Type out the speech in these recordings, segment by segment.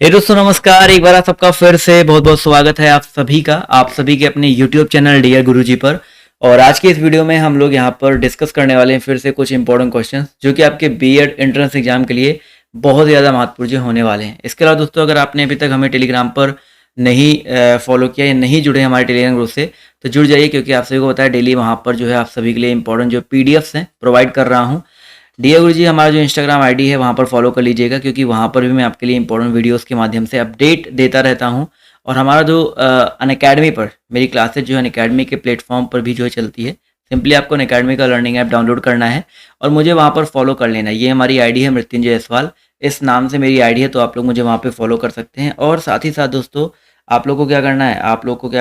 हे दोस्तों नमस्कार। एक बार आप सबका फिर से बहुत बहुत स्वागत है आप सभी के अपने YouTube चैनल डियर गुरुजी पर। और आज की इस वीडियो में हम लोग यहाँ पर डिस्कस करने वाले हैं फिर से कुछ इंपॉर्टेंट क्वेश्चंस जो कि आपके बीएड एंट्रेंस एग्जाम के लिए बहुत ज़्यादा महत्वपूर्ण होने वाले हैं। इसके अलावा दोस्तों अगर आपने अभी तक हमें टेलीग्राम पर नहीं फॉलो किया या नहीं जुड़े हमारे टेलीग्राम ग्रुप से तो जुड़ जाइए, क्योंकि आप सभी को पता है डेली वहाँ पर जो है आप सभी के लिए इंपॉर्टेंट जो PDFs हैं प्रोवाइड कर रहा हूँ। डियर गुरुजी हमारा जो इंस्टाग्राम आईडी है वहाँ पर फॉलो कर लीजिएगा, क्योंकि वहाँ पर भी मैं आपके लिए इंपॉर्टेंट वीडियोस के माध्यम से अपडेट देता रहता हूँ। और हमारा जो अनअकैडमी पर मेरी क्लासेज जो है अनअकैडमी के प्लेटफॉर्म पर भी जो है चलती है। सिंपली आपको अनअकैडमी का लर्निंग ऐप डाउनलोड करना है और मुझे वहाँ पर फॉलो कर लेना है। ये हमारी आईडी है मृत्युंजय जयसवाल, इस नाम से मेरी आईडी है, तो आप लोग मुझे वहाँ पे फॉलो कर सकते हैं। और साथ ही साथ दोस्तों आप लोग को क्या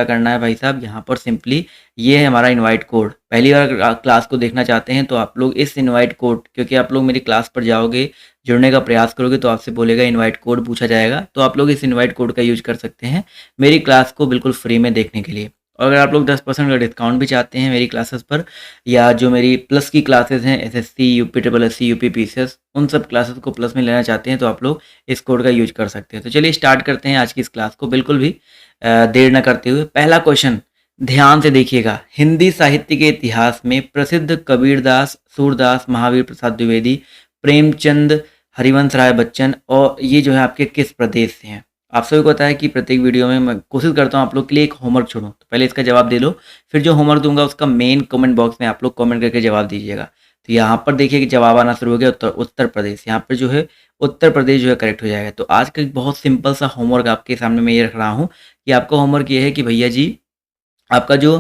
करना है, भाई साहब, यहाँ पर सिंपली ये है हमारा इनवाइट कोड। पहली बार क्लास को देखना चाहते हैं तो आप लोग इस इनवाइट कोड, क्योंकि आप लोग मेरी क्लास पर जाओगे, जुड़ने का प्रयास करोगे तो आपसे बोलेगा इनवाइट कोड पूछा जाएगा, तो आप लोग इस इनवाइट कोड का यूज कर सकते हैं मेरी क्लास को बिल्कुल फ्री में देखने के लिए। और अगर आप लोग 10% का डिस्काउंट भी चाहते हैं मेरी क्लासेस पर, या जो मेरी प्लस की क्लासेस हैं SSC UP SSC UP PCS, उन सब क्लासेस को प्लस में लेना चाहते हैं तो आप लोग इस कोड का यूज कर सकते हैं। तो चलिए स्टार्ट करते हैं आज की इस क्लास को बिल्कुल भी देर न करते हुए। पहला क्वेश्चन ध्यान से देखिएगा। हिंदी साहित्य के इतिहास में प्रसिद्ध कबीरदास, सूरदास, महावीर प्रसाद द्विवेदी, प्रेमचंद, हरिवंश राय बच्चन और ये जो है आपके किस प्रदेश से हैं? आप सभी को पता है कि प्रत्येक वीडियो में मैं कोशिश करता हूँ आप लोग के लिए एक होमवर्क छोड़ूं, तो पहले इसका जवाब दे लो, फिर जो होमवर्क दूंगा उसका मेन कमेंट बॉक्स में आप लोग कमेंट करके जवाब दीजिएगा। तो यहाँ पर देखिए कि जवाब आना शुरू हो गया, उत्तर प्रदेश। यहाँ पर जो है उत्तर प्रदेश जो है करेक्ट हो जाएगा। तो आज का एक बहुत सिंपल सा होमवर्क आपके सामने मैं ये रख रहा हूँ कि आपका होमवर्क ये है कि भैया जी आपका जो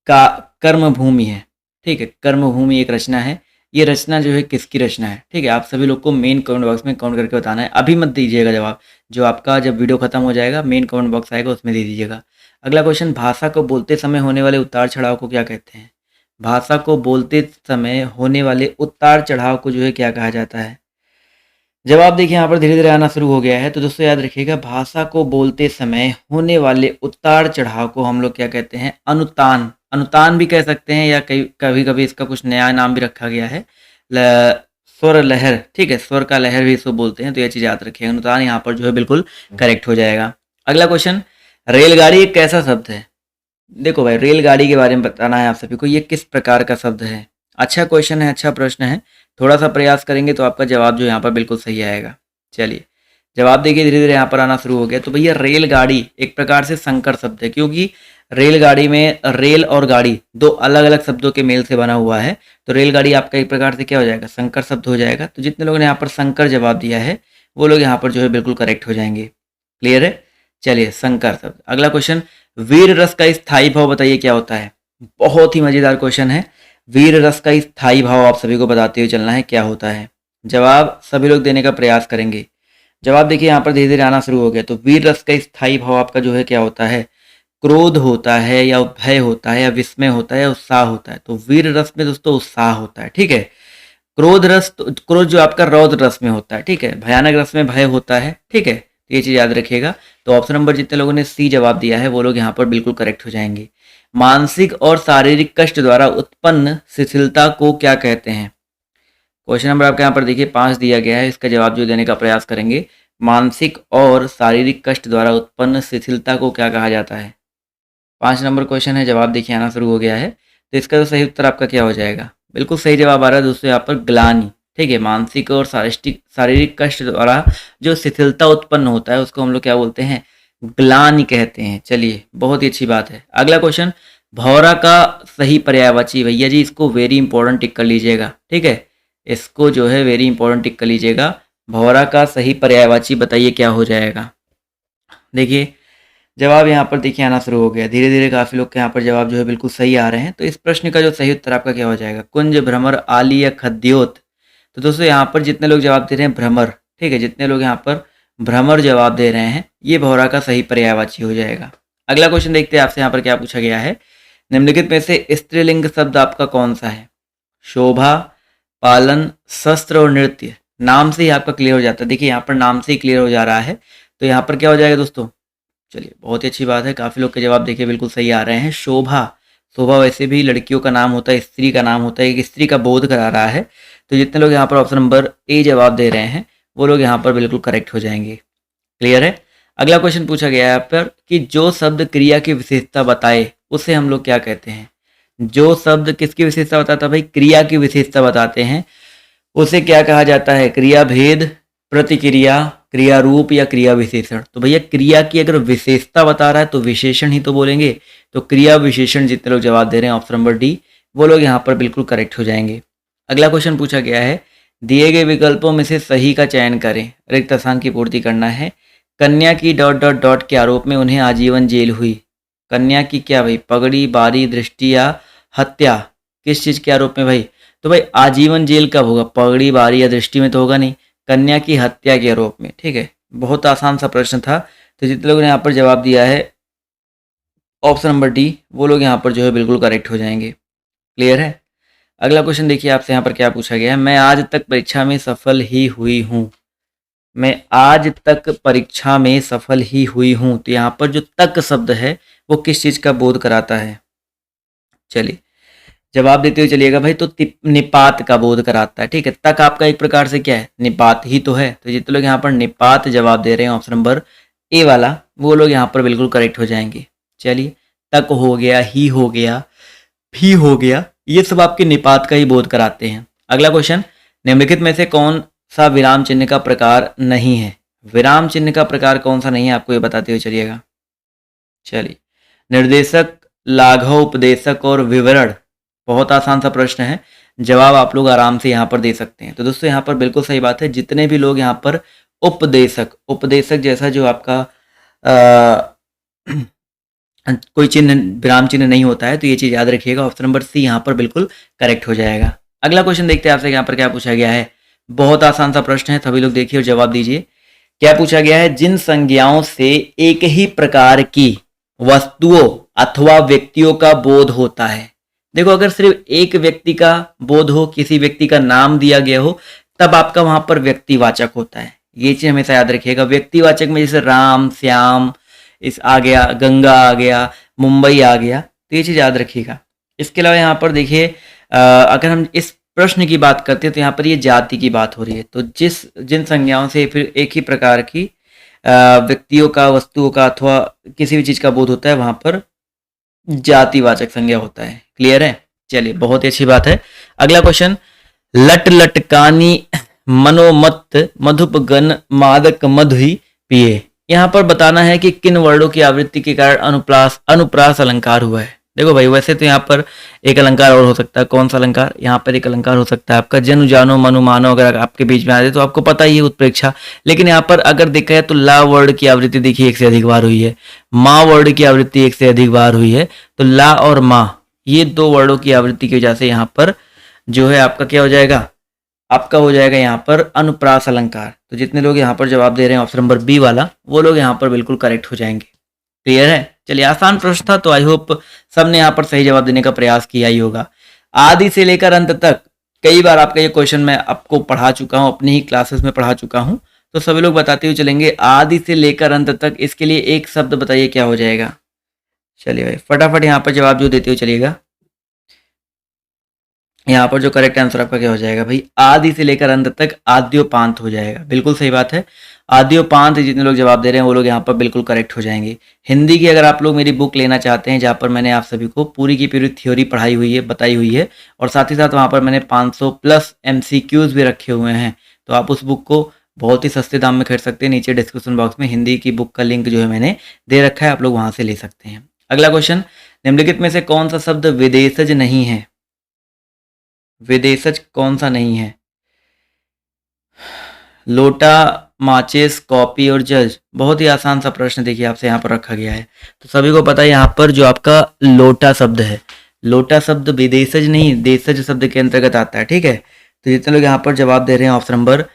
का कर्मभूमि है, ठीक है, कर्मभूमि एक रचना है, ये रचना जो है किसकी रचना है? ठीक है, आप सभी लोग को मेन कमेंट बॉक्स में कमेंट करके बताना है। अभी मत दीजिएगा जवाब, जो आपका जब वीडियो खत्म हो जाएगा मेन कमेंट बॉक्स आएगा उसमें दे दीजिएगा। अगला क्वेश्चन, भाषा को बोलते समय होने वाले उतार चढ़ाव को क्या कहते हैं? भाषा को बोलते समय होने वाले उतार चढ़ाव को जो है क्या कहा जाता है? जवाब देखिए यहाँ पर धीरे धीरे आना शुरू हो गया है। तो दोस्तों याद रखिएगा, भाषा को बोलते समय होने वाले उतार चढ़ाव को हम लोग क्या कहते हैं? अनुतान। अनुतान भी कह सकते हैं, या कभी कभी इसका कुछ नया नाम भी रखा गया है, स्वर लहर। ठीक है, स्वर का लहर भी इसको बोलते हैं, तो यह चीज याद रखिएगा। अनुतान यहाँ पर जो है बिल्कुल करेक्ट हो जाएगा। अगला क्वेश्चन, रेलगाड़ी एक कैसा शब्द है? देखो भाई, रेलगाड़ी के बारे में बताना है आप सभी को, ये किस प्रकार का शब्द है? अच्छा क्वेश्चन है, अच्छा प्रश्न है। थोड़ा सा प्रयास करेंगे तो आपका जवाब जो यहाँ पर बिल्कुल सही आएगा। चलिए जवाब देखिए धीरे धीरे यहाँ पर आना शुरू हो गया। तो भैया रेलगाड़ी एक प्रकार से संकर शब्द है, क्योंकि रेलगाड़ी में रेल और गाड़ी दो अलग अलग शब्दों के मेल से बना हुआ है। तो रेलगाड़ी आपका एक प्रकार से क्या हो जाएगा? संकर शब्द हो जाएगा। तो जितने लोगों ने यहाँ पर संकर जवाब दिया है वो लोग यहाँ पर जो है बिल्कुल करेक्ट हो जाएंगे। क्लियर है? चलिए, संकर शब्द। अगला क्वेश्चन, वीर रस का स्थायी भाव बताइए क्या होता है? बहुत ही मजेदार क्वेश्चन है। वीर रस का स्थायी भाव आप सभी को बताते हुए चलना है क्या होता है। जवाब सभी लोग देने का प्रयास करेंगे। जवाब देखिए यहाँ पर धीरे धीरे आना शुरू हो गया। तो वीर रस का स्थायी भाव आपका जो है क्या होता है? क्रोध होता है, या भय होता है, या विस्मय होता है, या उत्साह होता है। तो वीर रस में दोस्तों उत्साह होता है। ठीक है, क्रोध रस, तो क्रोध जो आपका रौद्र रस में होता है। ठीक है, भयानक रस में भय होता है। ठीक है, ये चीज याद रखिएगा। तो ऑप्शन नंबर जितने लोगों ने C जवाब दिया है वो लोग यहाँ पर बिल्कुल करेक्ट हो जाएंगे। मानसिक और शारीरिक कष्ट द्वारा उत्पन्न शिथिलता को क्या कहते हैं? क्वेश्चन नंबर आपके यहाँ पर देखिए 5 दिया गया है, इसका जवाब जो देने का प्रयास करेंगे। मानसिक और शारीरिक कष्ट द्वारा उत्पन्न शिथिलता को क्या कहा जाता है? 5 नंबर क्वेश्चन है, जवाब देखिए आना शुरू हो गया है। तो इसका तो सही उत्तर आपका क्या हो जाएगा? बिल्कुल सही जवाब आ रहा है दोस्तों यहाँ पर, ग्लानि। ठीक है, मानसिक और शारीरिक कष्ट द्वारा जो शिथिलता उत्पन्न होता है उसको हम लोग क्या बोलते हैं? ग्लानि कहते हैं। चलिए, बहुत ही अच्छी बात है। अगला क्वेश्चन, भौरा का सही पर्यायवाची, भैया जी इसको वेरी इंपॉर्टेंट टिक कर लीजिएगा। ठीक है, इसको जो है वेरी इंपॉर्टेंट टिक कर लीजिएगा। भौरा का सही पर्यायवाची बताइए क्या हो जाएगा? देखिए जवाब यहाँ पर देखिए आना शुरू हो गया। धीरे धीरे काफी लोग के यहाँ पर जवाब जो है बिल्कुल सही आ रहे हैं। तो इस प्रश्न का जो सही उत्तर आपका क्या हो जाएगा? कुंज, भ्रमर, आली या खद्योत। तो दोस्तों यहाँ पर जितने लोग जवाब दे रहे हैं भ्रमर, ठीक है, जितने लोग यहाँ पर भ्रमर जवाब दे रहे हैं ये भौरा का सही पर्यायवाची हो जाएगा। अगला क्वेश्चन देखते हैं आपसे यहाँ पर क्या पूछा गया है। निम्नलिखित में से स्त्रीलिंग शब्द आपका कौन सा है? शोभा, पालन, शस्त्र और नृत्य। नाम से ही आपका क्लियर हो जाता है। देखिए यहाँ पर नाम से ही क्लियर हो जा रहा है। तो यहाँ पर क्या हो जाएगा दोस्तों? चलिए, बहुत ही अच्छी बात है, काफी लोग के जवाब देखिए बिल्कुल सही आ रहे हैं। शोभा, शोभा वैसे भी लड़कियों का नाम होता है, स्त्री का नाम होता है, एक स्त्री का बोध करा रहा है। तो जितने लोग यहाँ पर ऑप्शन नंबर A जवाब दे रहे हैं वो लोग यहाँ पर बिल्कुल करेक्ट हो जाएंगे। क्लियर है। अगला क्वेश्चन पूछा गया है यहाँ पर कि जो शब्द क्रिया की विशेषता बताए उसे हम लोग क्या कहते हैं। जो शब्द किसकी विशेषता बताता है भाई, क्रिया की विशेषता बताते हैं, उसे क्या कहा जाता है, क्रिया भेद, प्रतिक्रिया, क्रिया रूप या क्रिया विशेषण। तो भैया क्रिया की अगर विशेषता बता रहा है तो विशेषण ही तो बोलेंगे, तो क्रिया विशेषण जितने लोग जवाब दे रहे हैं ऑप्शन नंबर डी, वो लोग यहाँ पर बिल्कुल करेक्ट हो जाएंगे। अगला क्वेश्चन पूछा गया है, दिए गए विकल्पों में से सही का चयन करें, रिक्त स्थान की पूर्ति करना है। कन्या की डॉट डॉट डॉट के आरोप में उन्हें आजीवन जेल हुई। कन्या की क्या भाई, पगड़ी, बारी, दृष्टि या हत्या, किस चीज के आरोप में भाई, तो भाई आजीवन जेल कब होगा, पगड़ी, बारी या दृष्टि में तो होगा नहीं, कन्या की हत्या के आरोप में। ठीक है, बहुत आसान सा प्रश्न था। तो जितने लोगों ने यहाँ पर जवाब दिया है ऑप्शन नंबर डी, वो लोग यहाँ पर जो है बिल्कुल करेक्ट हो जाएंगे। क्लियर है। अगला क्वेश्चन देखिए आपसे यहाँ पर क्या पूछा गया है, मैं आज तक परीक्षा में सफल ही हुई हूँ। मैं आज तक परीक्षा में सफल ही हुई हूँ, तो यहाँ पर जो तक शब्द है वो किस चीज का बोध कराता है। चलिए जवाब देते हुए चलिएगा भाई, तो निपात का बोध कराता है। ठीक है, तक आपका एक प्रकार से क्या है, निपात ही तो है। तो जितने लोग यहाँ पर निपात जवाब दे रहे हैं ऑप्शन नंबर ए वाला, वो लोग यहाँ पर बिल्कुल करेक्ट हो जाएंगे। चलिए, तक हो गया, ही हो गया, भी हो गया, ये सब आपके निपात का ही बोध कराते हैं। अगला क्वेश्चन, निम्नलिखित में से कौन सा विराम चिन्ह का प्रकार नहीं है। विराम चिन्ह का प्रकार कौन सा नहीं है, आपको ये बताते हुए चलिएगा। चलिए, निर्देशक, लाघव, उपदेशक और विवरण। बहुत आसान सा प्रश्न है, जवाब आप लोग आराम से यहाँ पर दे सकते हैं। तो दोस्तों यहाँ पर बिल्कुल सही बात है, जितने भी लोग यहाँ पर उपदेशक, उपदेशक जैसा जो आपका कोई चिन्ह, विराम चिन्ह नहीं होता है, तो ये चीज याद रखिएगा, ऑप्शन नंबर सी यहाँ पर बिल्कुल करेक्ट हो जाएगा। अगला क्वेश्चन देखते हैं आपसे यहाँ पर क्या पूछा गया है। बहुत आसान सा प्रश्न है, सभी लोग देखिए और जवाब दीजिए। क्या पूछा गया है, जिन संज्ञाओं से एक ही प्रकार की वस्तुओं अथवा व्यक्तियों का बोध होता है। देखो, अगर सिर्फ एक व्यक्ति का बोध हो, किसी व्यक्ति का नाम दिया गया हो, तब आपका वहां पर व्यक्तिवाचक होता है। ये चीज हमेशा याद रखिएगा। व्यक्तिवाचक में जैसे राम, श्याम, इस आ गया, गंगा आ गया, मुंबई आ गया, तो ये चीज याद रखिएगा। इसके अलावा यहाँ पर देखिए, अगर हम इस प्रश्न की बात करते हैं तो यहाँ पर ये जाति की बात हो रही है। तो जिन संज्ञाओं से फिर एक ही प्रकार की व्यक्तियों का, वस्तुओं का अथवा किसी भी चीज का बोध होता है, वहां पर जातिवाचक संज्ञा होता है। क्लियर है। चलिए, बहुत ही अच्छी बात है। अगला क्वेश्चन, लट लटकानी मनोमत मधुप गण मादक मधु ही पिए। यहाँ पर बताना है कि किन वर्णों की आवृत्ति के कारण अनुप्रास अलंकार हुआ है। देखो भाई, वैसे तो यहाँ पर एक अलंकार और हो सकता है। कौन सा अलंकार, यहाँ पर एक अलंकार हो सकता है आपका जनु जानो मनु मानो, अगर आपके बीच में आ जाए तो आपको पता ही है उत्प्रेक्षा। लेकिन यहाँ पर अगर देखा है तो ला वर्ड की आवृत्ति देखिए एक से अधिक बार हुई है, माँ वर्ड की आवृत्ति एक से अधिक बार हुई है। तो ला और माँ, ये दो वर्डों की आवृत्ति की वजह से यहाँ पर जो है आपका क्या हो जाएगा, आपका हो जाएगा यहाँ पर अनुप्रास अलंकार। तो जितने लोग यहाँ पर जवाब दे रहे हैं ऑप्शन नंबर बी वाला, वो लोग यहाँ पर बिल्कुल करेक्ट हो जाएंगे। क्लियर है। चलिए, आसान प्रश्न था, तो आई होप सबने यहाँ पर सही जवाब देने का प्रयास किया ही होगा। आदि से लेकर अंत तक, कई बार आपका ये क्वेश्चन मैं आपको पढ़ा चुका हूँ, अपनी ही क्लासेस में पढ़ा चुका हूँ, तो सभी लोग बताते हुए चलेंगे। आदि से लेकर अंत तक, इसके लिए एक शब्द बताइए क्या हो जाएगा। चलिए भाई, फटाफट यहाँ पर जवाब जो देते हुए चलिएगा। यहाँ पर जो करेक्ट आंसर आपका क्या हो जाएगा भाई, आदि से लेकर अंत तक आद्योपांत हो जाएगा। बिल्कुल सही बात है, आद्योपांत। जितने लोग जवाब दे रहे हैं वो लोग यहाँ पर बिल्कुल करेक्ट हो जाएंगे। हिंदी की अगर आप लोग मेरी बुक लेना चाहते हैं, जहाँ पर मैंने आप सभी को पूरी की पूरी थ्योरी पढ़ाई हुई है, बताई हुई है, और साथ ही साथ वहाँ पर मैंने 500 प्लस MCQs भी रखे हुए हैं, तो आप उस बुक को बहुत ही सस्ते दाम में खरीद सकते हैं। नीचे डिस्क्रिप्शन बॉक्स में हिंदी की बुक का लिंक जो है मैंने दे रखा है, आप लोग वहाँ से ले सकते हैं। अगला क्वेश्चन, निम्नलिखित में से कौन सा शब्द विदेशज नहीं है। विदेशज कौन सा नहीं है। लोटा, माचिस, कॉपी और जज। बहुत ही आसान सा प्रश्न देखिए आपसे यहाँ पर रखा गया है। तो सभी को पता है यहाँ पर जो आपका लोटा शब्द है, लोटा शब्द विदेशज नहीं, देशज शब्द के अंतर्गत आता है। ठीक है, तो जितने लोग यहाँ पर जवाब दे रहे हैं ऑप्शन नंबर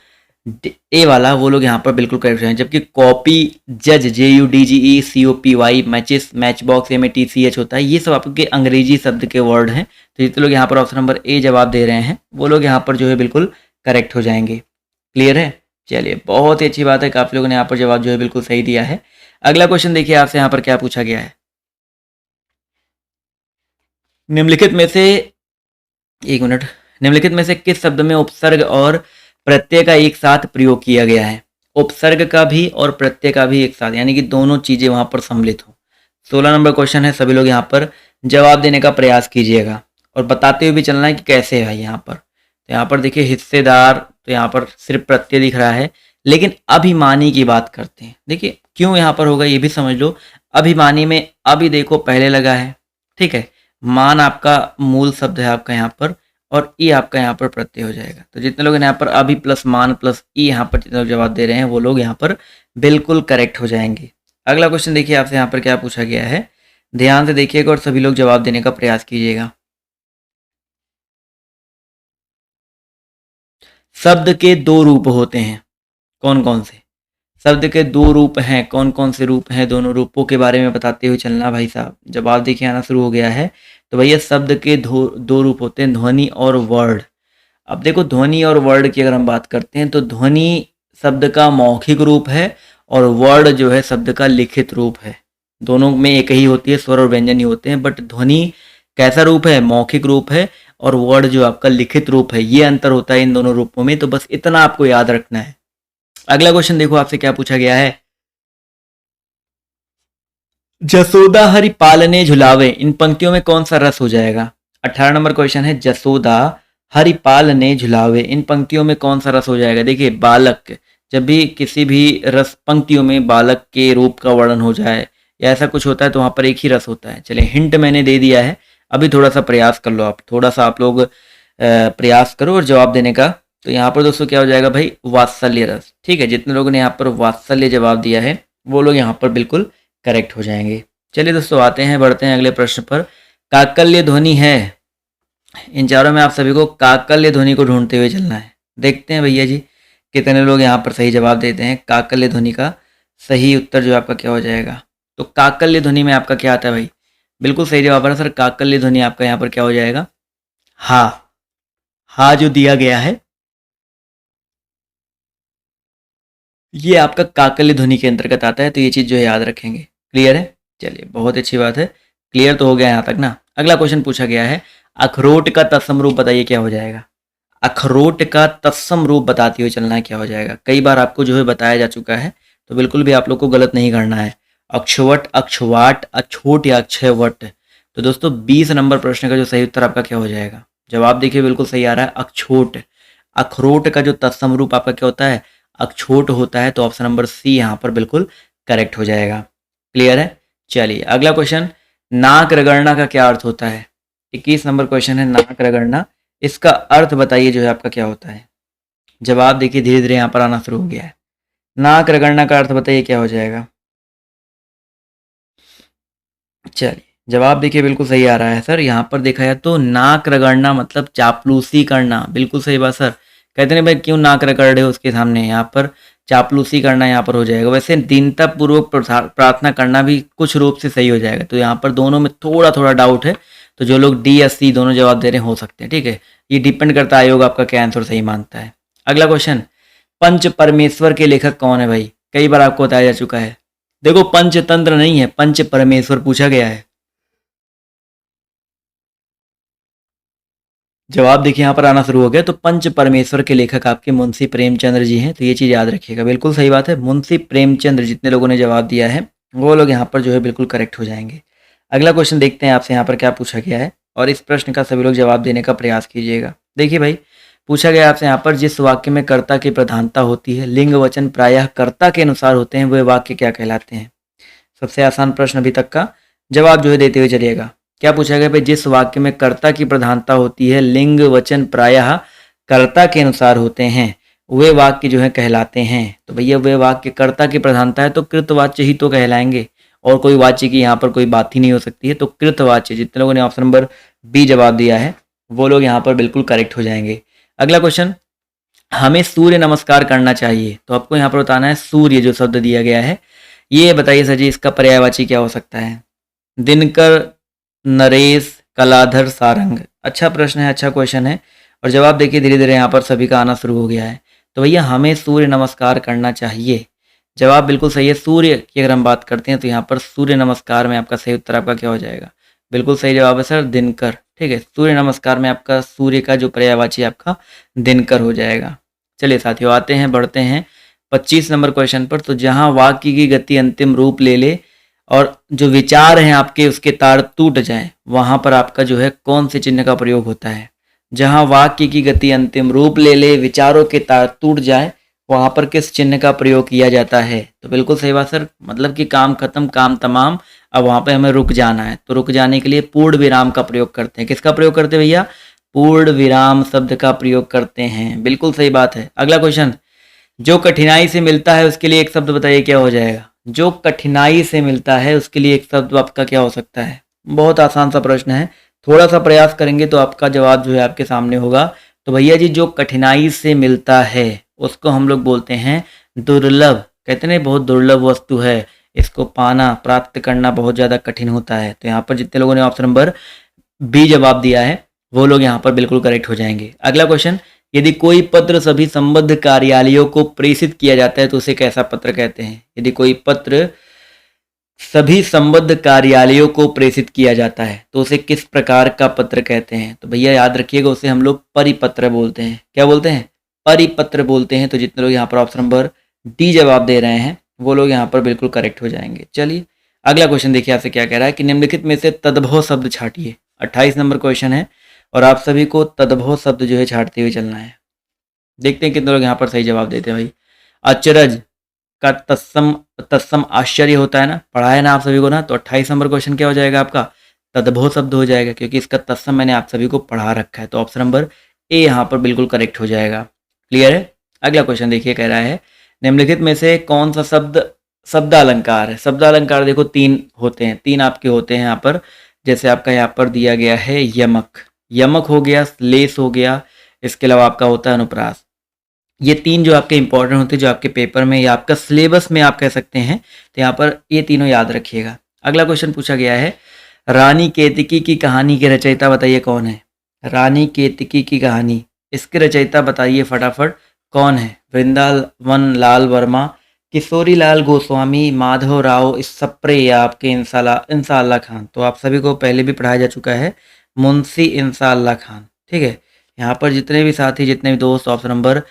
ए वाला, वो लोग यहाँ पर बिल्कुल करेक्ट हैं। जबकि कॉपी, जज, JUDGE, COPY, matches, match box, MATCH होता है, ये सब आपके अंग्रेजी शब्द के वर्ड हैं। तो जितने लोग यहाँ पर ऑप्शन नंबर ए जवाब दे रहे हैं, वो लोग यहाँ पर जो है बिल्कुल करेक्ट हो जाएंगे। क्लियर है। चलिए, बहुत ही अच्छी बात है, काफी लोगों ने यहाँ पर जवाब जो है बिल्कुल सही दिया है। अगला क्वेश्चन देखिए आपसे यहाँ पर क्या पूछा गया है। निम्नलिखित में से, एक मिनट, निम्नलिखित में से किस शब्द में उपसर्ग और प्रत्यय का एक साथ प्रयोग किया गया है, उपसर्ग का भी और प्रत्यय का भी एक साथ, यानी कि दोनों चीजें वहां पर सम्मिलित हो। 16 नंबर क्वेश्चन है, सभी लोग यहाँ पर जवाब देने का प्रयास कीजिएगा और बताते हुए भी चलना है कि कैसे है यहाँ पर। तो यहाँ पर देखिए हिस्सेदार, तो यहाँ पर सिर्फ प्रत्यय दिख रहा है, लेकिन अभिमानी की बात करते हैं। देखिए क्यों यहाँ पर होगा ये भी समझ लो। अभिमानी में अभी देखो पहले लगा है, ठीक है, मान आपका मूल शब्द है आपका यहाँ पर, और ई आपका यहाँ पर प्रत्यय हो जाएगा। तो जितने लोग यहाँ पर अभी प्लस मान प्लस ई यहाँ पर जितने लोग जवाब दे रहे हैं वो लोग यहाँ पर बिल्कुल करेक्ट हो जाएंगे। अगला क्वेश्चन देखिए आपसे यहाँ पर क्या पूछा गया है, ध्यान से देखिएगा और सभी लोग जवाब देने का प्रयास कीजिएगा। शब्द के दो रूप होते हैं, कौन कौन से? शब्द के दो रूप हैं, कौन कौन से रूप हैं? दोनों रूपों के बारे में बताते हुए चलना भाई साहब। जवाब देखिए आना शुरू हो गया है। तो भैया शब्द के दो रूप होते हैं, ध्वनि और वर्ड। अब देखो ध्वनि और वर्ड की अगर हम बात करते हैं तो ध्वनि शब्द का मौखिक रूप है और वर्ड जो है शब्द का लिखित रूप है। दोनों में एक ही होती है, स्वर और व्यंजन ही होते हैं, बट ध्वनि कैसा रूप है? मौखिक रूप है, और वर्ड जो आपका लिखित रूप है। ये अंतर होता है इन दोनों रूपों में, तो बस इतना आपको याद रखना है। अगला क्वेश्चन देखो आपसे क्या पूछा गया है, जसोदा हरि पालने झुलावे, इन पंक्तियों में कौन सा रस हो जाएगा? 18 नंबर क्वेश्चन है, जसोदा हरि पालने झुलावे, इन पंक्तियों में कौन सा रस हो जाएगा? देखिए बालक, जब भी किसी भी रस पंक्तियों में बालक के रूप का वर्णन हो जाए या ऐसा कुछ होता है तो वहां पर एक ही रस होता है। चलिए हिंट मैंने दे दिया है, अभी थोड़ा सा प्रयास कर लो आप, थोड़ा सा आप लोग प्रयास करो और जवाब देने का। तो यहाँ पर दोस्तों क्या हो जाएगा भाई? वात्सल्य रस। ठीक है, जितने लोगों ने यहाँ पर वात्सल्य जवाब दिया है वो लोग यहाँ पर बिल्कुल करेक्ट हो जाएंगे। चलिए दोस्तों आते हैं, बढ़ते हैं अगले प्रश्न पर। काकल्य ध्वनि है, इन चारों में आप सभी को काकल्य ध्वनि को ढूंढते हुए चलना है। देखते हैं भैया जी कितने लोग यहाँ पर सही जवाब देते हैं। काकल्य ध्वनि का सही उत्तर जो आपका क्या हो जाएगा? तो काकल्य ध्वनि में आपका क्या आता है भाई? बिल्कुल सही जवाब है सर। काकल्य ध्वनि आपका यहाँ पर क्या हो जाएगा? हा। हा जो दिया गया है ये आपका काकल्य ध्वनि के अंतर्गत आता है, तो ये चीज जो है याद रखेंगे। क्लियर है? चलिए बहुत अच्छी बात है, क्लियर तो हो गया यहाँ तक ना। अगला क्वेश्चन पूछा गया है, अखरोट का तत्सम रूप बताइए क्या हो जाएगा? अखरोट का तत्सम रूप बताते हुए चलना है, क्या हो जाएगा? कई बार आपको जो है बताया जा चुका है, तो बिल्कुल भी आप लोग को गलत नहीं करना है। अक्षवट, अक्षवाट, अछोट या अक्षयवट। तो दोस्तों 20 नंबर प्रश्न का जो सही उत्तर आपका क्या हो जाएगा? जवाब देखिए बिल्कुल सही आ रहा है, अक्षोट। अखरोट का जो तत्सम रूप आपका क्या होता है? अक्षोट होता है। तो ऑप्शन नंबर सी यहाँ पर बिल्कुल करेक्ट हो जाएगा। क्लियर है? चलिए अगला क्वेश्चन, नाक रगड़ना का क्या अर्थ होता है? 21 नंबर क्वेश्चन है, नाक रगड़ना, इसका अर्थ बताइए जो है आपका क्या होता है? जवाब देखिए धीरे धीरे यहाँ पर आना शुरू हो गया है। नाक रगड़ना का अर्थ बताइए क्या हो जाएगा? चलिए जवाब देखिए बिल्कुल सही आ रहा है सर। यहाँ पर देखा जाए तो नाक रगड़ना मतलब चापलूसी करना। बिल्कुल सही बात सर। कहते नहीं भाई क्यों नाक रगड़ रहे हो उसके सामने, यहाँ पर चापलूसी करना यहाँ पर हो जाएगा। वैसे दीनता पूर्वक प्रार्थना करना भी कुछ रूप से सही हो जाएगा। तो यहाँ पर दोनों में थोड़ा थोड़ा डाउट है, तो जो लोग डी या सी दोनों जवाब दे रहे हैं हो सकते हैं। ठीक है, ये डिपेंड करता है आयोग आपका क्या आंसर सही मानता है। अगला क्वेश्चन, पंच परमेश्वर के लेखक कौन है भाई? कई बार आपको बताया जा चुका है। देखो पंचतंत्र नहीं है, पंच परमेश्वर पूछा गया है। जवाब देखिए यहाँ पर आना शुरू हो गया। तो पंच परमेश्वर के लेखक आपके मुंशी प्रेमचंद्र जी हैं, तो ये चीज़ याद रखिएगा। बिल्कुल सही बात है, मुंशी प्रेमचंद्र। जितने लोगों ने जवाब दिया है वो लोग यहाँ पर जो है बिल्कुल करेक्ट हो जाएंगे। अगला क्वेश्चन देखते हैं आपसे यहाँ पर क्या पूछा गया है, और इस प्रश्न का सभी लोग जवाब देने का प्रयास कीजिएगा। देखिए भाई पूछा गया आपसे यहाँ पर, जिस वाक्य में कर्ता की प्रधानता होती है, लिंग वचन प्रायः कर्ता के अनुसार होते हैं, वे वाक्य क्या कहलाते हैं? सबसे आसान प्रश्न अभी तक का, जवाब जो है देते हुए चलिएगा। क्या पूछा गया भाई? जिस वाक्य में कर्ता की प्रधानता होती है, लिंग वचन प्रायः कर्ता के अनुसार होते हैं, वे वाक्य जो है कहलाते हैं। तो भैया वे वाक्य कर्ता की प्रधानता है तो कृतवाच्य ही तो कहलाएंगे, और कोई वाच्य की यहाँ पर कोई बात ही नहीं हो सकती है। तो कृतवाच्य। जितने लोगों ने ऑप्शन नंबर बी जवाब दिया है वो लोग यहाँ पर बिल्कुल करेक्ट हो जाएंगे। अगला क्वेश्चन, हमें सूर्य नमस्कार करना चाहिए, तो आपको यहाँ पर बताना है सूर्य जो शब्द दिया गया है, ये बताइए सर जी इसका पर्यायवाची क्या हो सकता है? दिनकर, नरेश, कलाधर, सारंग। अच्छा प्रश्न है, अच्छा क्वेश्चन है, और जवाब देखिए धीरे धीरे यहाँ पर सभी का आना शुरू हो गया है। तो भैया हमें सूर्य नमस्कार करना चाहिए, जवाब बिल्कुल सही है। सूर्य की अगर हम बात करते हैं तो यहाँ पर सूर्य नमस्कार में आपका सही उत्तर आपका क्या हो जाएगा? बिल्कुल सही जवाब है सर, दिनकर। ठीक है, सूर्य नमस्कार में आपका सूर्य का जो पर्यायवाची आपका दिनकर हो जाएगा। चलिए साथियों, आते हैं बढ़ते हैं 25 नंबर क्वेश्चन पर। तो जहां वाक्य की गति अंतिम रूप ले ले और जो विचार हैं आपके उसके तार टूट जाएं, वहां पर आपका जो है कौन से चिन्ह का प्रयोग होता है? जहां वाक्य की गति अंतिम रूप ले ले, विचारों के तार टूट जाए, वहां पर किस चिन्ह का प्रयोग किया जाता है? तो बिल्कुल सही बात सर, मतलब कि काम खत्म काम तमाम, अब वहां पे हमें रुक जाना है। तो रुक जाने के लिए पूर्ण विराम का प्रयोग करते हैं। किसका प्रयोग करते हैं भैया? पूर्ण विराम शब्द का प्रयोग करते हैं। बिल्कुल सही बात है। अगला क्वेश्चन, जो कठिनाई से मिलता है उसके लिए एक शब्द बताइए क्या हो जाएगा? जो कठिनाई से मिलता है उसके लिए एक शब्द आपका क्या हो सकता है? बहुत आसान सा प्रश्न है, थोड़ा सा प्रयास करेंगे तो आपका जवाब जो है आपके सामने होगा। तो भैया जी, जो कठिनाई से मिलता है उसको हम लोग बोलते हैं दुर्लभ। कहते हैं बहुत दुर्लभ वस्तु है, इसको पाना प्राप्त करना बहुत ज़्यादा कठिन होता है। तो यहाँ पर जितने लोगों ने ऑप्शन नंबर बी जवाब दिया है वो लोग यहाँ पर बिल्कुल करेक्ट हो जाएंगे। अगला क्वेश्चन, यदि कोई पत्र सभी संबद्ध कार्यालयों को प्रेषित किया जाता है तो उसे कैसा पत्र कहते हैं? यदि कोई पत्र सभी संबद्ध कार्यालयों को प्रेषित किया जाता है तो उसे किस प्रकार का पत्र कहते हैं? तो भैया याद रखिएगा, उसे हम लोग परिपत्र बोलते हैं। क्या बोलते हैं? परिपत्र बोलते हैं। तो जितने लोग यहाँ पर ऑप्शन नंबर डी जवाब दे रहे हैं वो लोग यहाँ पर बिल्कुल करेक्ट हो जाएंगे। चलिए अगला क्वेश्चन देखिए आपसे क्या कह रहा है कि निम्नलिखित में से तद्भव शब्द छाटिए। 28 नंबर क्वेश्चन है और आप सभी को तद्भव शब्द जो है छाटते हुए चलना है। देखते हैं कितने लोग यहाँ पर सही जवाब देते हैं भाई। अचरज का तत्सम तत्सम आश्चर्य होता है ना, पढ़ा है ना आप सभी को ना। तो 28 नंबर क्वेश्चन क्या हो जाएगा आपका? तद्भव शब्द हो जाएगा, क्योंकि इसका तत्सम मैंने आप सभी को पढ़ा रखा है। तो ऑप्शन नंबर ए यहाँ पर बिल्कुल करेक्ट हो जाएगा। क्लियर है? अगला क्वेश्चन देखिए, कह रहा है निम्नलिखित में से कौन सा शब्द शब्द अलंकार है? शब्द अलंकार देखो 3 होते हैं, 3 आपके होते हैं यहाँ पर। जैसे आपका यहाँ पर दिया गया है यमक, यमक हो गया, लेस हो गया, इसके अलावा आपका होता है अनुप्रास। ये 3 जो आपके इंपॉर्टेंट होते हैं, जो आपके पेपर में या आपका सिलेबस में आप कह सकते हैं। तो यहाँ पर ये तीनों याद रखिएगा। अगला क्वेश्चन पूछा गया है, रानी केतकी की कहानी के रचयिता बताइए कौन है? रानी केतकी की कहानी, इसके रचयिता बताइए फटाफट कौन है? वृंदावन लाल वर्मा, किशोरी लाल गोस्वामी, माधव राव सप्रे या आपके इंसाल्लाह खान। तो आप सभी को पहले भी पढ़ाया जा चुका है, मुंशी इंसाल्लाह खान। ठीक है, यहाँ पर जितने भी साथी जितने भी दोस्त ऑप्शन नंबर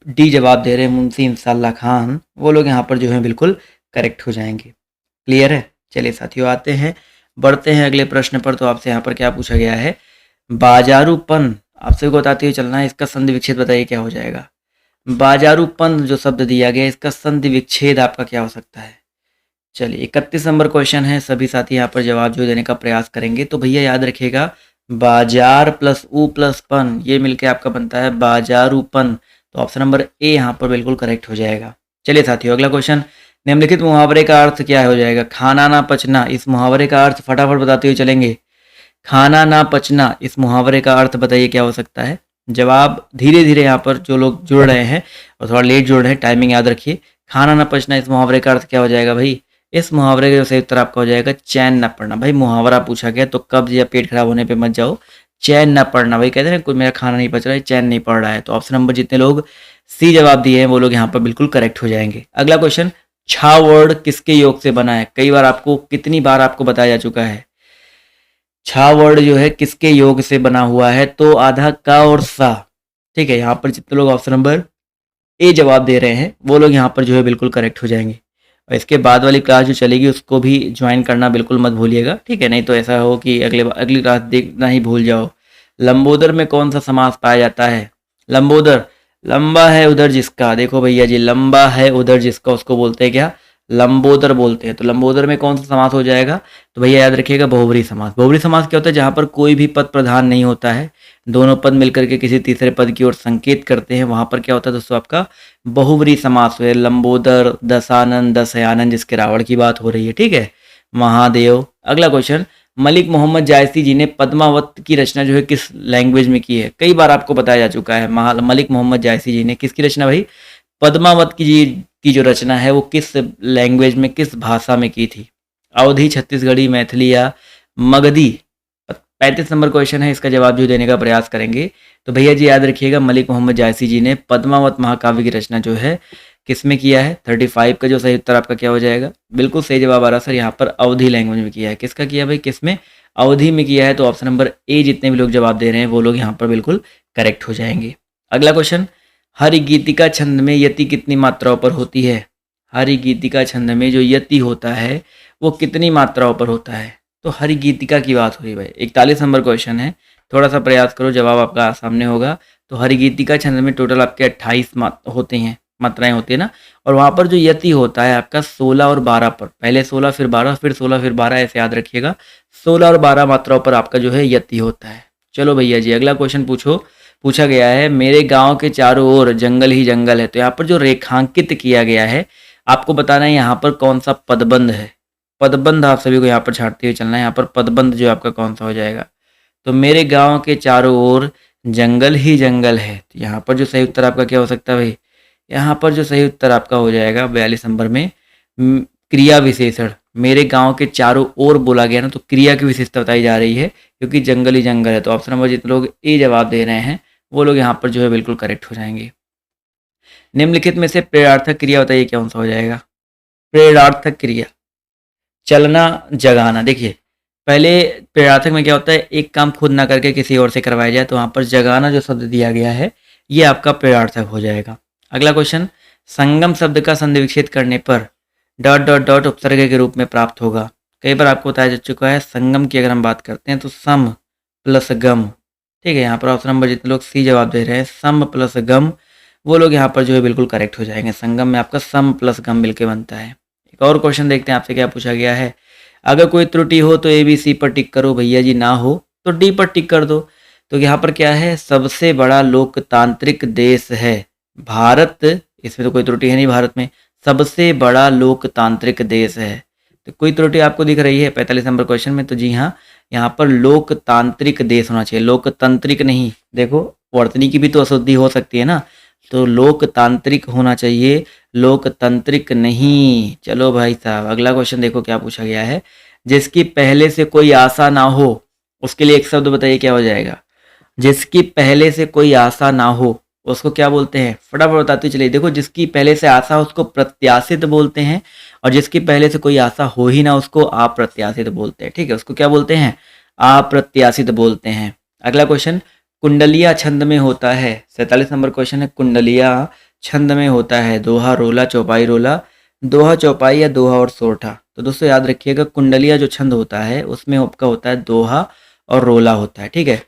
डी जवाब दे रहे हैं मुंशी इंसाल्लाह खान, वो लोग यहाँ पर जो है बिल्कुल करेक्ट हो जाएंगे। क्लियर है? चलिए साथियों, आते हैं बढ़ते हैं अगले प्रश्न पर। तो आपसे यहाँ पर क्या पूछा गया है? बाजारूपन, आप सभी को बताते हुए चलना है। इसका संधि विच्छेद बताइए क्या हो जाएगा? बाजारूपन जो शब्द दिया गया, इसका संधि विच्छेद आपका क्या हो सकता है? चलिए 31 नंबर क्वेश्चन है, सभी साथी यहाँ पर जवाब जो देने का प्रयास करेंगे। तो भैया याद रखिएगा, बाजार प्लस ऊ प्लस पन, ये मिलके आपका बनता है बाजारूपन। तो ऑप्शन नंबर ए यहाँ पर बिल्कुल करेक्ट हो जाएगा। चलिए साथियों, अगला क्वेश्चन, निम्नलिखित मुहावरे का अर्थ क्या हो जाएगा? खाना ना पचना, इस मुहावरे का अर्थ फटाफट बताते हुए चलेंगे। खाना ना पचना, इस मुहावरे का अर्थ बताइए क्या हो सकता है? जवाब धीरे धीरे यहाँ पर जो लोग जुड़ रहे हैं और थोड़ा लेट जुड़ रहे हैं, टाइमिंग याद रखिए। खाना ना पचना, इस मुहावरे का अर्थ क्या हो जाएगा भाई? इस मुहावरे का सही उत्तर आपका हो जाएगा चैन न पड़ना। भाई मुहावरा पूछा गया तो कब्ज या पेट खराब होने पे मत जाओ, चैन न पड़ना। भाई कहते हैं ना, कोई मेरा खाना नहीं पच रहा है, चैन नहीं पड़ रहा है। तो ऑप्शन नंबर जितने लोग सी जवाब दिए हैं वो लोग यहाँ पर बिल्कुल करेक्ट हो जाएंगे। अगला क्वेश्चन, छा वर्ड किसके योग से बना है? कई बार आपको, कितनी बार आपको बताया जा चुका है, छा वर्ड जो है किसके योग से बना हुआ है? तो आधा का और सा। ठीक है, यहाँ पर जितने लोग ऑप्शन नंबर ए जवाब दे रहे हैं वो लोग यहाँ पर जो है बिल्कुल करेक्ट हो जाएंगे। और इसके बाद वाली क्लास जो चलेगी उसको भी ज्वाइन करना बिल्कुल मत भूलिएगा। ठीक है, नहीं तो ऐसा हो कि अगली क्लास देखना ही भूल जाओ। लंबोदर में कौन सा समास पाया जाता है? लंबोदर, लंबा है उधर जिसका, देखो भैया जी, लंबा है उधर जिसका, उसको बोलते हैं क्या? लंबोदर बोलते हैं। तो लंबोदर में कौन सा समास हो जाएगा? तो भैया याद रखिएगा बहुब्री समास। बहुब्री समास क्या होता है? जहाँ पर कोई भी पद प्रधान नहीं होता है, दोनों पद मिलकर के किसी तीसरे पद की ओर संकेत करते हैं, वहां पर क्या होता है दोस्तों? आपका बहुब्री समास हुए। लंबोदर, दशानन, दशयानन, जिसके रावण की बात हो रही है। ठीक है, महादेव। अगला क्वेश्चन, मलिक मोहम्मद जायसी जी ने पद्मावत की रचना जो है किस लैंग्वेज में की है? कई बार आपको बताया जा चुका है, मलिक मोहम्मद जायसी जी ने किसकी रचना भाई? पद्मावत की जो रचना है वो किस लैंग्वेज में, किस भाषा में की थी? अवधी, छत्तीसगढ़ी, मैथिली या मगधी? 35 नंबर क्वेश्चन है, इसका जवाब जो देने का प्रयास करेंगे। तो भैया जी याद रखिएगा, मलिक मोहम्मद जायसी जी ने पद्मावत महाकाव्य की रचना जो है किस में किया है? 35 का जो सही उत्तर आपका क्या हो जाएगा? बिल्कुल सही जवाब आ रहा सर, यहाँ पर अवधी लैंग्वेज में किया है। किसका किया भाई? किस में? अवधी में किया है। तो ऑप्शन नंबर ए जितने भी लोग जवाब दे रहे हैं वो लोग यहाँ पर बिल्कुल करेक्ट हो जाएंगे। अगला क्वेश्चन, हरिगीतिका छंद में यति कितनी मात्राओं पर होती है? हरिगीतिका छंद में जो यति होता है वो कितनी मात्राओं पर होता है? तो हरिगीतिका की बात हो रही भाई। 41 नंबर क्वेश्चन है, थोड़ा सा प्रयास करो, जवाब आपका सामने होगा। तो हरिगीतिका छंद में टोटल आपके 28 होते हैं, मात्राएं होती है ना, और वहाँ पर जो यति होता है आपका 16 और 12 पर, पहले 16 फिर 12 फिर 16 फिर 12, ऐसे याद रखिएगा। 16 और 12 मात्राओं पर आपका जो है यति होता है। चलो भैया जी, अगला क्वेश्चन पूछा गया है, मेरे गांव के चारों ओर जंगल ही जंगल है। तो यहाँ पर जो रेखांकित किया गया है, आपको बताना है यहाँ पर कौन सा पदबंध है। पदबंध आप सभी को यहाँ पर छाटते हुए चलना है। यहाँ पर पदबंध जो आपका कौन सा हो जाएगा? तो मेरे गांव के चारों ओर जंगल ही जंगल है। तो यहाँ पर जो सही उत्तर आपका क्या हो सकता है भाई? यहाँ पर जो सही उत्तर आपका हो जाएगा 42 नंबर में क्रिया विशेषण। मेरे गांव के चारों ओर बोला गया ना, तो क्रिया की विशेषता बताई जा रही है, क्योंकि जंगल ही जंगल है। तो ऑप्शन नंबर जितने लोग ए जवाब दे रहे हैं वो लोग यहाँ पर जो है बिल्कुल करेक्ट हो जाएंगे। निम्नलिखित में से प्रेरणार्थक क्रिया बताइए कौन सा हो जाएगा? प्रेरणार्थक क्रिया, चलना जगाना। देखिए पहले प्रेरणार्थक में क्या होता है, एक काम खुद ना करके किसी और से करवाया जाए, तो वहाँ पर जगाना जो शब्द दिया गया है ये आपका प्रेरणार्थक हो जाएगा। अगला क्वेश्चन, संगम शब्द का संधि विच्छेद करने पर डॉट डॉट डॉट उपसर्ग के रूप में प्राप्त होगा। कई बार आपको बताया जा चुका है, संगम की अगर हम बात करते हैं तो सम प्लस गम। ठीक है, यहाँ पर ऑप्शन नंबर जितने लोग सी जवाब दे रहे हैं सम प्लस गम, वो लोग यहाँ पर जो है बिल्कुल करेक्ट हो जाएंगे। संगम में आपका सम प्लस गम मिलके बनता है। एक और क्वेश्चन देखते हैं आपसे क्या पूछा गया है। अगर कोई त्रुटि हो तो ए बी सी पर टिक करो, भैया जी ना हो तो डी पर टिक कर दो। तो यहाँ पर क्या है, सबसे बड़ा लोकतांत्रिक देश है भारत, इसमें तो कोई त्रुटि है नहीं, भारत में सबसे बड़ा लोकतांत्रिक देश है। तो कोई त्रुटि आपको दिख रही है 45 नंबर क्वेश्चन में? तो जी हाँ, यहाँ पर लोकतांत्रिक देश होना चाहिए, लोकतंत्रिक नहीं। देखो वर्तनी की भी तो अशुद्धि हो सकती है ना, तो लोकतांत्रिक होना चाहिए, लोकतंत्रिक नहीं। चलो भाई साहब, अगला क्वेश्चन देखो क्या पूछा गया है। जिसकी पहले से कोई आशा ना हो, उसके लिए एक शब्द बताइए क्या हो जाएगा? जिसकी पहले से कोई आशा ना हो उसको क्या बोलते हैं? फटाफट बताते चलिए। देखो, जिसकी पहले से आशा हो उसको प्रत्याशित बोलते हैं, और जिसकी पहले से कोई आशा हो ही ना उसको अप्रत्याशित बोलते हैं। ठीक है, उसको क्या बोलते हैं? अप्रत्याशित बोलते हैं। अगला क्वेश्चन, कुंडलिया छंद में होता है, 47 नंबर क्वेश्चन है, कुंडलिया छंद में होता है दोहा रोला चौपाई रोला, दोहा चौपाई या दोहा और सोरठा। तो दोस्तों याद रखिएगा, कुंडलिया जो छंद होता है उसमें आपका होता है दोहा और रोला होता है। ठीक है,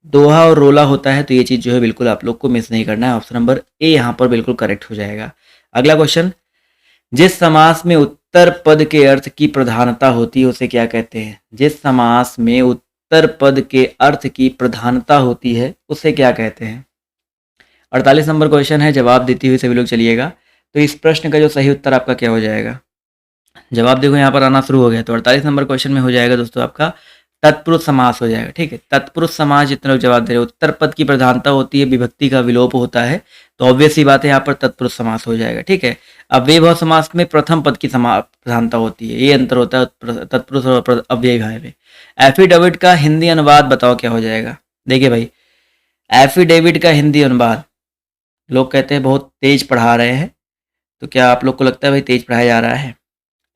दोहा और रोला होता है, तो ये चीज़ जो है बिल्कुल आप लोग को मिस नहीं करना है। ऑप्शन नंबर ए यहाँ पर बिल्कुल करेक्ट हो जाएगा। अगला क्वेश्चन, जिस समास में उत्तर पद के अर्थ की प्रधानता होती है उसे क्या कहते हैं? जिस समास में उत्तर पद के अर्थ की प्रधानता होती है उसे क्या कहते हैं? 48 नंबर क्वेश्चन है, जवाब देते हुए सभी लोग चलिएगा। तो इस प्रश्न का जो सही उत्तर आपका क्या हो जाएगा? जवाब देखो यहाँ पर आना शुरू हो गया। तो 48 नंबर क्वेश्चन में हो जाएगा दोस्तों आपका तत्पुरुष समास हो जाएगा। ठीक है, तत्पुरुष समास जितने लोग जवाब दे रहे हैं, उत्तर पद की प्रधानता होती है, विभक्ति का विलोप होता है, तो ऑब्वियस सी बात है यहाँ पर तत्पुरुष समास हो जाएगा। ठीक है, अव्ययभाव समास में प्रथम पद की प्रधानता होती है, ये अंतर होता है तत्पुरुष और अव्ययभाव में। एफिडेविट का हिंदी अनुवाद बताओ क्या हो जाएगा? देखिए भाई, एफिडेविट का हिंदी अनुवाद, लोग कहते हैं बहुत तेज पढ़ा रहे हैं, तो क्या आप लोग को लगता है भाई तेज पढ़ाया जा रहा है?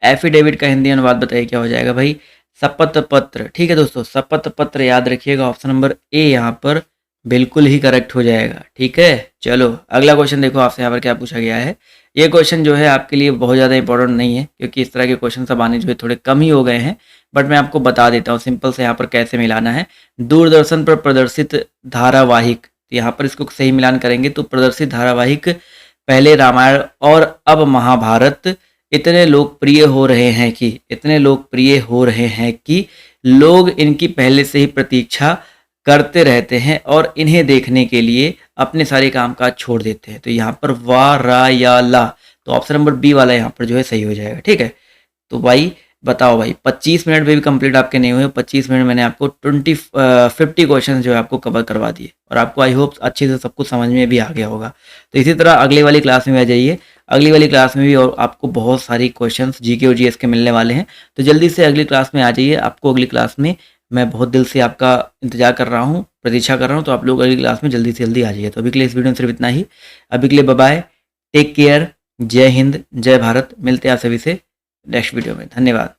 एफिडेविट का हिंदी अनुवाद बताइए क्या हो जाएगा भाई? शपथ पत्र। ठीक है दोस्तों, शपथ पत्र याद रखिएगा, ऑप्शन नंबर ए यहाँ पर बिल्कुल ही करेक्ट हो जाएगा। ठीक है, चलो अगला क्वेश्चन देखो आपसे यहाँ पर क्या पूछा गया है। ये क्वेश्चन जो है आपके लिए बहुत ज़्यादा इंपॉर्टेंट नहीं है, क्योंकि इस तरह के क्वेश्चन सब आने जो है थोड़े कम ही हो गए हैं, बट मैं आपको बता देता हूँ सिंपल से यहाँ पर कैसे मिलाना है। दूरदर्शन पर प्रदर्शित धारावाहिक, यहाँ पर इसको सही मिलान करेंगे तो प्रदर्शित धारावाहिक पहले रामायण और अब महाभारत इतने लोकप्रिय हो रहे हैं कि लोग इनकी पहले से ही प्रतीक्षा करते रहते हैं और इन्हें देखने के लिए अपने सारे कामकाज छोड़ देते हैं। तो यहाँ पर वा रा या ला, तो ऑप्शन नंबर बी वाला यहाँ पर जो है सही हो जाएगा। ठीक है, तो भाई बताओ भाई, 25 मिनट में भी कंप्लीट आपके नहीं हुए, 25 मिनट मैंने आपको 50 क्वेश्चन जो है आपको कवर करवा दिए, और आपको आई होप अच्छे से सब कुछ समझ में भी आ गया होगा। तो इसी तरह अगली वाली क्लास में आ जाइए, अगली वाली क्लास में भी और आपको बहुत सारी क्वेश्चंस जीके और जीएस के मिलने वाले हैं, तो जल्दी से अगली क्लास में आ जाइए। आपको अगली क्लास में मैं बहुत दिल से आपका इंतजार कर रहा हूँ, प्रतीक्षा कर रहा हूँ, तो आप लोग अगली क्लास में जल्दी से जल्दी आ जाइए। तो अभी के लिए इस वीडियो में सिर्फ इतना ही, अभी के लिए बाय बाय, टेक केयर, जय हिंद, जय भारत। मिलते हैं आप सभी से नेक्स्ट वीडियो में, धन्यवाद।